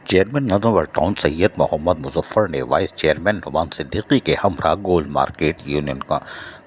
Chairman نظم town سید محمد مظفر نے vice chairman Noman Siddiqui کے ہمراہ گول مارکیٹ یونین کا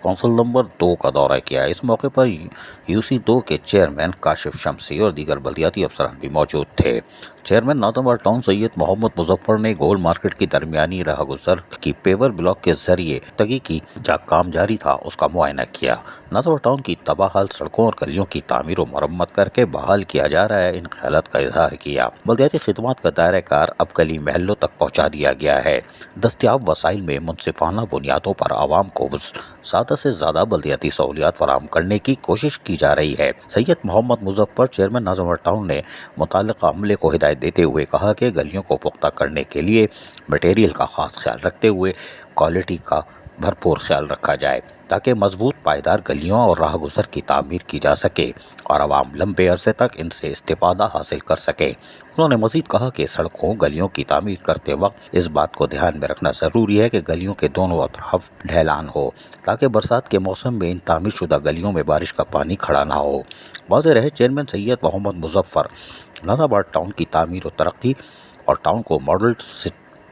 کونسل نمبر 2 کا دورہ کیا۔ اس موقع پر UC2 کے چیئرمین کاشف شمسی اور دیگر بلدیاتی افسران بھی موجود تھے۔ چیئرمین نظم ٹاؤن سید محمد مظفر نے گول مارکیٹ کی درمیانی راہ گزر کی پیور بلاک کے ذریعے تگی کی جا کام جاری تھا اس کا معائنہ کیا۔ نظم ٹاؤن کی تباہ حال سڑکوں اور گلیوں کی تعمیر و مرمت کر کے بحال کیا جا رہا ہے، ان خیالات کا اظہار کیا۔ بلدیاتی خدمات کا دائرہ کار اب گلی محلوں تک پہنچا دیا گیا ہے۔ دستیاب وسائل میں منصفانہ بنیادوں پر عوام کو زیادہ سے زیادہ بلدیاتی سہولیات فراہم کرنے کی کوشش کی جا رہی ہے۔ سید محمد مظفر چیئرمین نظم ٹاؤن نے متعلقہ عملے کو ہدایت دیتے ہوئے کہا کہ گلیوں کو پختہ کرنے کے لیے مٹیریل کا خاص خیال رکھتے ہوئے کوالٹی کا بھرپور خیال رکھا جائے تاکہ مضبوط پائیدار گلیوں اور راہ گزر کی تعمیر کی جا سکے اور عوام لمبے عرصے تک ان سے استفادہ حاصل کر سکے۔ انہوں نے مزید کہا کہ سڑکوں گلیوں کی تعمیر کرتے وقت اس بات کو دھیان میں رکھنا ضروری ہے کہ گلیوں کے دونوں اطراف ڈھلان ہو تاکہ برسات کے موسم میں ان تعمیر شدہ گلیوں میں بارش کا پانی کھڑا نہ ہو۔ واضح رہے چیئرمین سید محمد مظفر نظام آباد ٹاؤن کی تعمیر و ترقی اور ٹاؤن کو ماڈل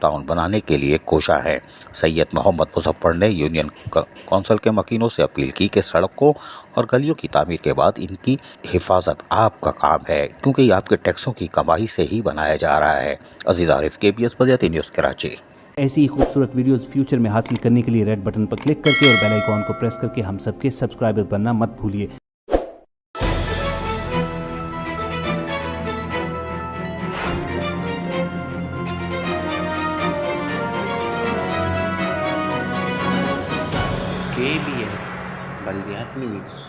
ٹاؤن بنانے کے لیے کوشاں ہیں۔ سید محمد مظفر نے یونین کونسل کے مکینوں سے اپیل کی کہ سڑکوں اور گلیوں کی تعمیر کے بعد ان کی حفاظت آپ کا کام ہے کیونکہ یہ آپ کے ٹیکسوں کی کمائی سے ہی بنایا جا رہا ہے۔ عزیز عارف، KBS بلدیاتی نیوز کراچی۔ ایسی خوبصورت ویڈیوز فیوچر میں حاصل کرنے کے لیے ریڈ بٹن پر کلک کر کے اور بیل آئیکن کو پریس کر کے ہم سب کے سبسکرائبر بننا مت بھولیے۔ KBS بلدیاتی نیوز۔